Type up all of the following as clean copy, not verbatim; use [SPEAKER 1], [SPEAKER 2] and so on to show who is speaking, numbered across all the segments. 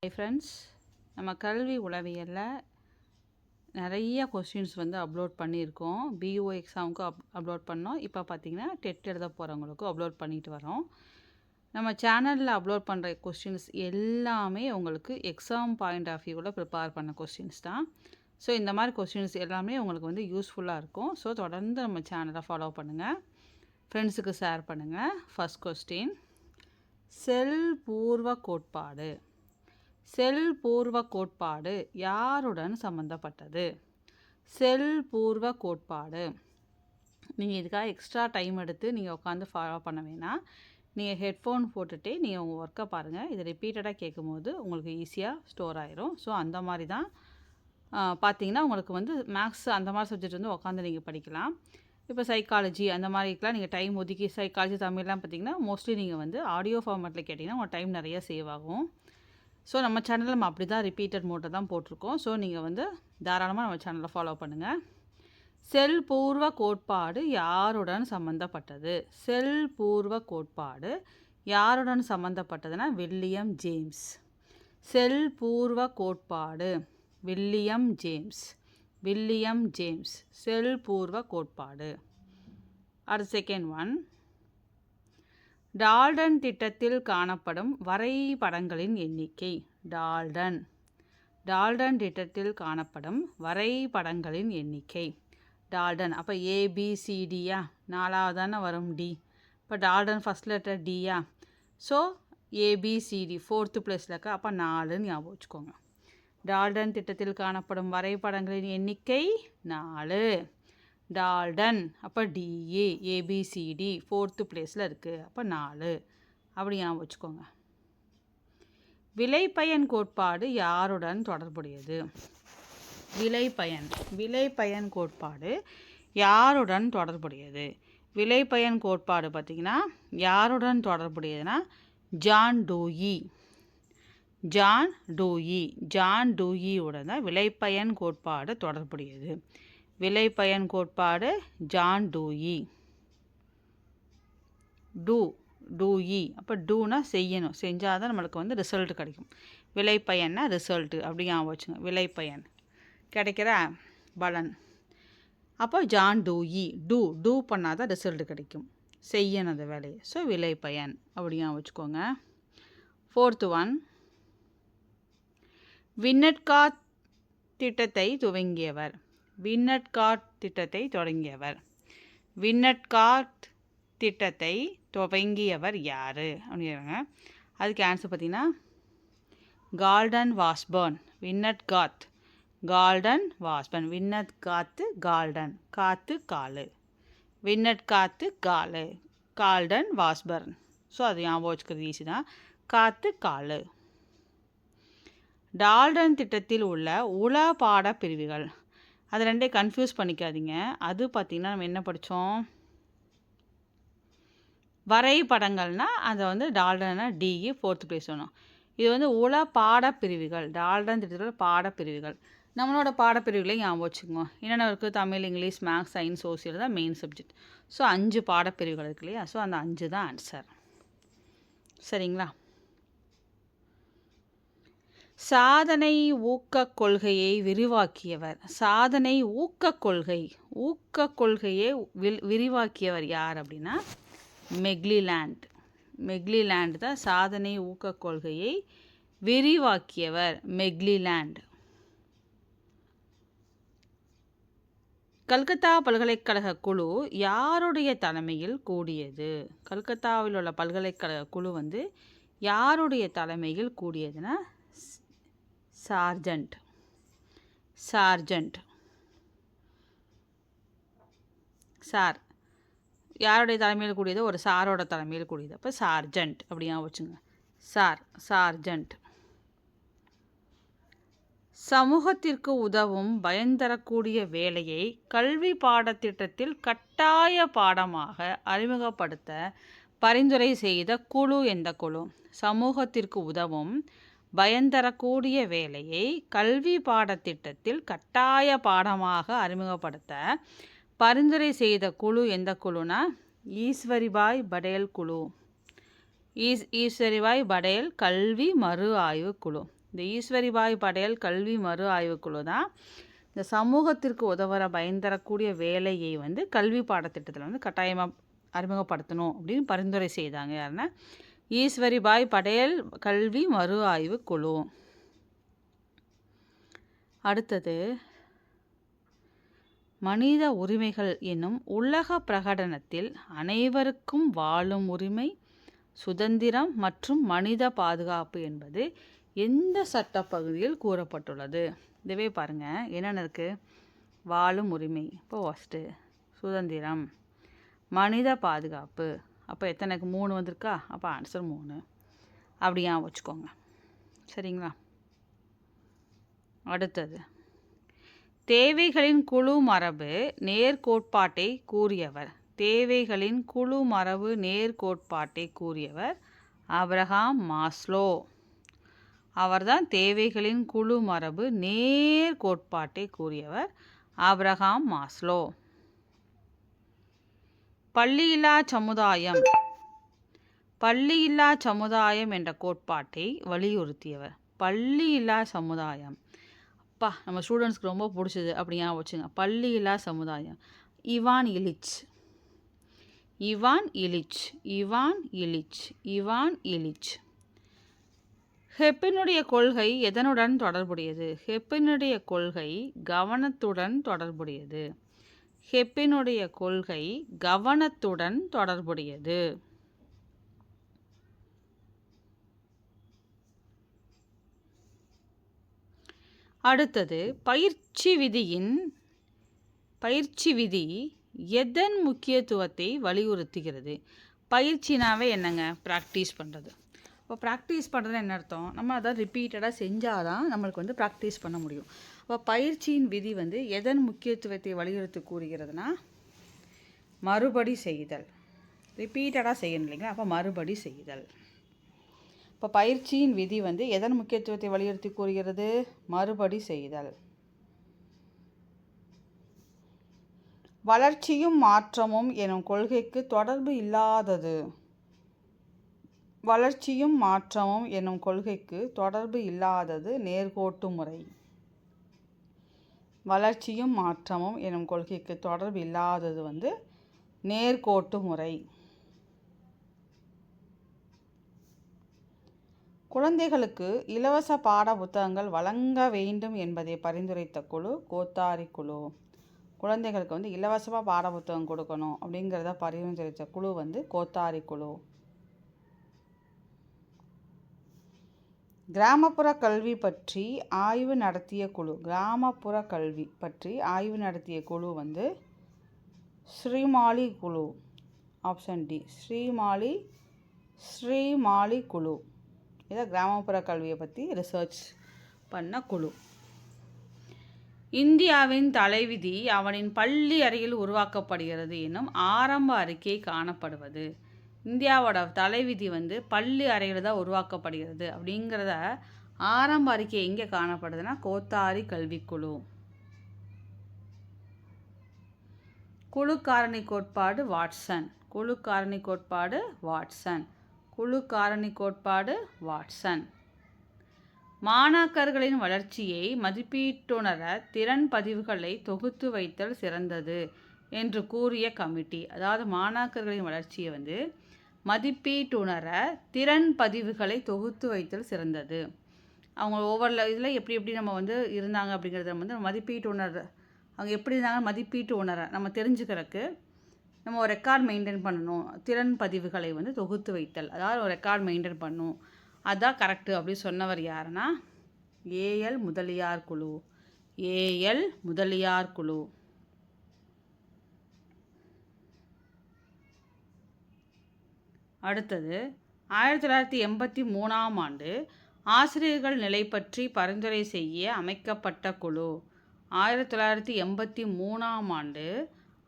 [SPEAKER 1] Hi friends, நம்ம கல்வி உளவியலில் நிறைய கொஸ்டின்ஸ் அப்லோட் பண்ணியிருக்கோம். பிஓ எக்ஸாமுக்கு அப்லோட் பண்ணோம். இப்போ பார்த்தீங்கன்னா டெட் எழுத போகிறவங்களுக்கும் அப்லோட் பண்ணிட்டு வரோம். நம்ம சேனலில் அப்லோட் பண்ணுற கொஸ்டின்ஸ் எல்லாமே உங்களுக்கு எக்ஸாம் பாயிண்ட் ஆஃப் வியூவில் ப்ரிப்பேர் பண்ண கொஸ்டின்ஸ் தான். ஸோ இந்த மாதிரி கொஸ்டின்ஸ் எல்லாமே உங்களுக்கு யூஸ்ஃபுல்லாக இருக்கும். ஸோ தொடர்ந்து நம்ம சேனலை ஃபாலோ பண்ணுங்கள், ஃப்ரெண்ட்ஸுக்கு ஷேர் பண்ணுங்கள். ஃபர்ஸ்ட் கொஸ்டின், செல் பூர்வ கோட்பாடு. செல் பூர்வ கோட்பாடு யாருடன் சம்மந்தப்பட்டது? செல் பூர்வ கோட்பாடு. நீங்கள் இதுக்காக எக்ஸ்ட்ரா டைம் எடுத்து நீங்கள் உட்காந்து ஃபாலோ பண்ண வேணாம். நீங்கள் ஹெட்ஃபோன் போட்டுகிட்டே நீங்கள் உங்கள் ஒர்க்கை பாருங்கள். இதை ரிப்பீட்டடாக கேட்கும்போது உங்களுக்கு ஈஸியாக ஸ்டோர் ஆயிரும். ஸோ அந்த மாதிரி தான் பார்த்தீங்கன்னா உங்களுக்கு மேக்ஸ் அந்த மாதிரி சப்ஜெக்ட் உட்காந்து நீங்கள் படிக்கலாம். இப்போ சைக்காலஜி அந்த மாதிரிக்கெலாம் நீங்கள் டைம் ஒதுக்கி, சைக்காலஜி தமிழ்லாம் பார்த்தீங்கன்னா மோஸ்ட்லி நீங்கள் ஆடியோ ஃபார்மேட்டில் கேட்டிங்கன்னா உங்கள் டைம் நிறைய சேவ் ஆகும். ஸோ நம்ம சேனலில் நம்ம அப்படி தான் ரிப்பீட்டட் மோட்டை தான் போட்டிருக்கோம். ஸோ நீங்கள் தாராளமாக நம்ம சேனலை ஃபாலோ பண்ணுங்கள். செல் பூர்வ கோட்பாடு யாருடன் சம்மந்தப்பட்டது? செல் பூர்வ கோட்பாடு யாருடன் சம்மந்தப்பட்டதுன்னா வில்லியம் ஜேம்ஸ். செல் பூர்வ கோட்பாடு வில்லியம் ஜேம்ஸ். வில்லியம் ஜேம்ஸ் செல் பூர்வ கோட்பாடு. அடுத்த செகண்ட் ஒன், டால்டன் திட்டத்தில் காணப்படும் வரைபடங்களின் எண்ணிக்கை. டால்டன் திட்டத்தில் காணப்படும் வரைபடங்களின் எண்ணிக்கை. டால்டன் அப்போ ஏபிசிடியா, 4வது தானே வரும் டி. இப்போ டால்டன் ஃபஸ்ட் லெட்டர் டியா. ஸோ ஏபிசிடி 4th பிளேஸில் இருக்கா, அப்போ 4ன்னு ஞாபகம் வச்சுக்கோங்க. டால்டன் திட்டத்தில் காணப்படும் வரைபடங்களின் எண்ணிக்கை 4. டால்டன் அப்போ டிஏ, ஏபிசிடி 4th பிளேஸில் இருக்குது, அப்போ 4 அப்படி ஞாபகம் வச்சுக்கோங்க. விளைபயன் கோட்பாடு யாருடன் தொடர்புடையது? விளைபயன் கோட்பாடு யாருடன் தொடர்புடையது? விளைபயன் கோட்பாடு பார்த்திங்கன்னா யாருடன் தொடர்புடையதுன்னா ஜான் டூயியுடன் தான் விளைபயன் கோட்பாடு தொடர்புடையது. விளைபயன் கோட்பாடு ஜான் டூயி. அப்போ டூனா செய்யணும், செஞ்சால் தான் நம்மளுக்கு ரிசல்ட் கிடைக்கும். விளைபயன்னா ரிசல்ட்டு அப்படி ஞாபகம் வச்சுங்க. விளைபயன் கிடைக்கிற பலன். அப்போ ஜான் டூயி, டூ பண்ணால் தான் ரிசல்ட் கிடைக்கும், செய்யணும் அந்த வேலையை. ஸோ விளைபயன் அப்படி ஞாபகம் வச்சுக்கோங்க. 4th ஒன், வின்னட்காட் திட்டத்தை துவங்கியவர். வின்னட்காட் திட்டத்தை துவங்கியவர் யார் அப்படிங்கிறாங்க. அதுக்கு ஆன்சர் பார்த்தீங்கன்னா கால்டன் வாஸ்பர்ன். வின்னட்காட் கால்டன், காத்து காலு, வின்னட்காத்து காலு, கால்டன் வாஸ்பர்ன். ஸோ அது ஞாபகம் வச்சுக்கிறது ஈஸி தான், காத்து காலு. டால்டன் திட்டத்தில் உள்ள உள பாட பிரிவுகள். அது ரெண்டே கன்ஃபியூஸ் பண்ணிக்காதீங்க. அது பார்த்திங்கன்னா நம்ம என்ன படித்தோம், வரைபடங்கள்னால் அதை டால்டன்னா டிஇ 4th பிளேஸ் வேணும். இது உள பாடப்பிரிவுகள். டால்டன் திட்டத்தில் பாடப்பிரிவுகள். நம்மளோட பாடப்பிரிவுகளை ஞாபகம் வச்சுக்கோங்க. என்னென்ன இருக்குது, Tamil, English, maths, science, social தான் மெயின் சப்ஜெக்ட். ஸோ 5 பாடப்பிரிவுகள் இருக்கு இல்லையா. ஸோ அந்த 5 தான் ஆன்சர். சரிங்களா. சாதனை ஊக்கக் கொள்கையை விரிவாக்கியவர். சாதனை ஊக்கக் கொள்கையை விரிவாக்கியவர் யார் அப்படின்னா மெக்லிலாண்ட் தான் சாதனை ஊக்கக் கொள்கையை விரிவாக்கியவர். மெக்லிலாண்ட். கல்கத்தா பல்கலைக்கழக குழு யாருடைய தலைமையில் கூடியது? கல்கத்தாவில் உள்ள பல்கலைக்கழக குழு யாருடைய தலைமையில் கூடியதுன்னா சார்ஜண்ட். சார் யாருடைய தலைமையில் கூடியது? ஒரு சாரோட தலைமையில் கூடியது. அப்போ சார்ஜண்ட் அப்படியா வச்சுங்க. சார்ஜண்ட். சமூகத்திற்கு உதவும் பயன்தரக்கூடிய வேலையை கல்வி பாடத்திட்டத்தில் கட்டாய பாடமாக அறிமுகப்படுத்த பரிந்துரை செய்த குழு எந்த குழு? சமூகத்திற்கு உதவும் பயன்தரக்கூடிய வேலையை கல்வி பாடத்திட்டத்தில் கட்டாய பாடமாக அறிமுகப்படுத்த பரிந்துரை செய்த குழு எந்த குழுனா ஈஸ்வரிபாய் படேல் குழு. ஈஸ்வரிபாய் படேல் கல்வி மறு ஆய்வு குழு. இந்த ஈஸ்வரிபாய் படேல் கல்வி மறு ஆய்வுக்குழு தான் இந்த சமூகத்திற்கு உதவுற பயன் தரக்கூடிய வேலையை வந்து கல்வி பாடத்திட்டத்தில் வந்து கட்டாயமாக அறிமுகப்படுத்தணும் அப்படின்னு பரிந்துரை செய்தாங்க. யாருன்னா ஈஸ்வரிபாய் படேல் கல்வி மறு ஆய்வுக்குழு. அடுத்தது மனித உரிமைகள் என்னும் உலக பிரகடனத்தில் அனைவருக்கும் வாழும் உரிமை, சுதந்திரம் மற்றும் மனித பாதுகாப்பு என்பது எந்த சட்டப்பகுதியில் கூறப்பட்டுள்ளது? இதுவே பாருங்கள், என்னென்ன இருக்குது? வாழும் உரிமை, இப்போ ஃபஸ்ட்டு சுதந்திரம், மனித பாதுகாப்பு. அப்போ எத்தனைக்கு 3 வந்திருக்கா? அப்போ ஆன்சர் 3 அப்படியா வச்சுக்கோங்க. சரிங்களா? அடுத்தது தேவைகளின் குழு மரபு நேர்கோட்பாட்டை கூறியவர். தேவைகளின் குழு மரபு நேர்கோட்பாட்டை கூறியவர் ஆபிரகாம் மாஸ்லோ. அவர்தான் தேவைகளின் குழு மரபு நேர்கோட்பாட்டை கூறியவர் ஆபிரகாம் மாஸ்லோ. பள்ளியில்லா சமுதாயம். பள்ளியில்லா சமுதாயம் என்ற கோட்பாட்டை வலியுறுத்தியவர். பள்ளியில்லா சமுதாயம் அப்பா நம்ம ஸ்டூடெண்ட்ஸ்க்கு ரொம்ப பிடிச்சது அப்படியா வச்சுங்க. பள்ளியில்லா சமுதாயம். Ivan Ilyich. Ivan Ilyich. Ivan Ilyich. Ivan Ilyich. ஹெப்பினுடைய கொள்கை எதனுடன் தொடர்புடையது? ஹெப்பினுடைய கொள்கை கவனத்துடன் தொடர்புடையது. ஹெப்பினுடைய கொள்கை கவனத்துடன் தொடர்புடையது. அடுத்தது பயிற்சி விதி எதன் முக்கியத்துவத்தை வலியுறுத்துகிறது? பயிற்சினாவே என்னங்க? ப்ராக்டிஸ் பண்ணுறது. இப்போ ப்ராக்டிஸ் பண்ணுறது என்ன அர்த்தம்? நம்ம அதை ரிப்பீட்டடாக செஞ்சால் தான் நம்மளுக்கு வந்து ப்ராக்டிஸ் பண்ண முடியும். இப்போ பயிற்சியின் விதி வந்து எதன் முக்கியத்துவத்தை வலியுறுத்தி கூறுகிறதுனா மறுபடி செய்தல். ரிப்பீட்டடாக செய்யணும் இல்லைங்களா? அப்போ மறுபடி செய்தல். இப்போ பயிற்சியின் விதி வந்து எதன் முக்கியத்துவத்தை வலியுறுத்தி கூறுகிறது? மறுபடி செய்தல். வளர்ச்சியும் மாற்றமும் எனும் கொள்கைக்கு தொடர்பு இல்லாதது. வளர்ச்சியும் மாற்றமும் எனும் கொள்கைக்கு தொடர்பு இல்லாதது நேர்கோட்டு முறை. வளர்ச்சியும் மாற்றமும் எனும் கொள்கைக்கு தொடர்பு இல்லாதது வந்து நேர்கோட்டு முறை. குழந்தைகளுக்கு இலவச பாட புத்தகங்கள் வழங்க வேண்டும் என்பதை பரிந்துரைத்த குழு கோத்தாரி குழு. குழந்தைகளுக்கு வந்து இலவசமாக பாட புத்தகம் கொடுக்கணும் அப்படிங்கிறத பரிந்துரைத்த குழு வந்து கோத்தாரி குழு. கிராமப்புற கல்வி பற்றி ஆய்வு நடத்திய குழு. கிராமப்புற கல்வி பற்றி ஆய்வு நடத்திய குழு வந்து ஸ்ரீமாலி குழு. ஆப்ஷன் டி ஸ்ரீமாலி குழு. இதை கிராமப்புற கல்வியை பற்றி ரிசர்ச் பண்ண குழு. இந்தியாவின் தலைவிதி அவனின் பள்ளி அறையில் உருவாக்கப்படுகிறது என்னும் ஆரம்ப அறிக்கை காணப்படுவது. இந்தியாவோட தலைவிதி வந்து பள்ளி அறையில் தான் உருவாக்கப்படுகிறது அப்படிங்கிறத ஆரம்ப அறிக்கை எங்கே காணப்படுதுன்னா கோத்தாரி கல்விக்குழு. குழு காரணி கோட்பாடு வாட்சன். குழு காரணி கோட்பாடு வாட்சன். குழு காரணி கோட்பாடு வாட்சன். மாணாக்கர்களின் வளர்ச்சியை மதிப்பீட்டுணர திறன் பதிவுகளை தொகுத்து வைத்தல் சிறந்தது என்று கூறிய கமிட்டி. அதாவது மாணாக்கர்களின் வளர்ச்சியை வந்து மதிப்பீட்டுணர திறன் பதிவுகளை தொகுத்து வைத்தல் சிறந்தது. அவங்க ஒவ்வொரு இதில் எப்படி நம்ம வந்து இருந்தாங்க அப்படிங்கிறத வந்து மதிப்பீட்டுணர் அவங்க எப்படி இருந்தாங்க மதிப்பீட்டு உணர நம்ம தெரிஞ்சுக்கிறதுக்கு நம்ம ஒரு ரெக்கார்ட் மெயின்டைன் பண்ணணும். திறன் பதிவுகளை வந்து தொகுத்து வைத்தல், அதாவது ஒரு ரெக்கார்ட் மெயின்டைன் பண்ணணும், அதுதான் கரெக்டு அப்படின்னு சொன்னவர் யாருன்னா ஏஎல் முதலியார் குழு. ஏஎல் முதலியார் குழு. அடுத்தது 1983ஆம் ஆண்டு ஆசிரியர்கள் நிலை பற்றி பரிந்துரை செய்ய அமைக்கப்பட்ட குழு. 1983ஆம் ஆண்டு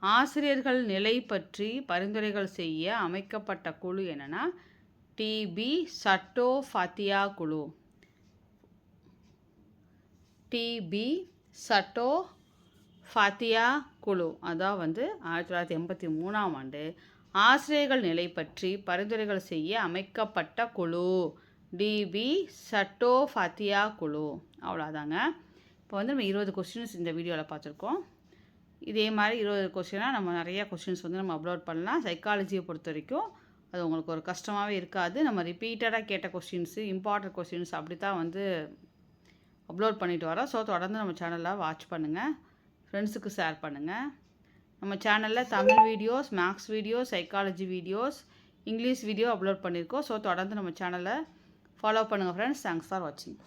[SPEAKER 1] ஆசிரியர்கள் நிலை பற்றி பரிந்துரைகள் செய்ய அமைக்கப்பட்ட குழு என்னன்னா டிபி சட்டோபாத்யா குழு. டிபி சட்டோபாத்யா குழு அதான் வந்து 1983ஆம் ஆண்டு ஆசிரியர்கள் நிலை பற்றி பரிந்துரைகள் செய்ய அமைக்கப்பட்ட குழு. டிபி சட்டோ ஃபத்தியா குழு. அவ்வளோதாங்க. இப்போ வந்து நம்ம 20 கொஸ்டின்ஸ் இந்த வீடியோவில் பார்த்துருக்கோம். இதே மாதிரி 20 கொஸ்டினாக நம்ம நிறையா கொஸ்டின்ஸ் வந்து நம்ம அப்லோட் பண்ணலாம். சைக்காலஜியை பொறுத்த வரைக்கும் அது உங்களுக்கு ஒரு கஷ்டமாகவே இருக்காது. நம்ம ரிப்பீட்டடாக கேட்ட கொஸ்டின்ஸு, இம்பார்ட்டன்ட் கொஸ்டின்ஸ் அப்படி தான் வந்து அப்லோட் பண்ணிட்டு வரோம். ஸோ தொடர்ந்து நம்ம சேனலில் வாட்ச் பண்ணுங்கள், ஃப்ரெண்ட்ஸுக்கு ஷேர் பண்ணுங்கள். நம்ம சேனலில் Tamil videos, maths videos, psychology videos, English video upload பண்ணியிருக்கோம். ஸோ தொடர்ந்து நம்ம சேனலை ஃபாலோ பண்ணுங்கள் ஃப்ரெண்ட்ஸ். தேங்க்ஸ் ஃபார் வாட்சிங்.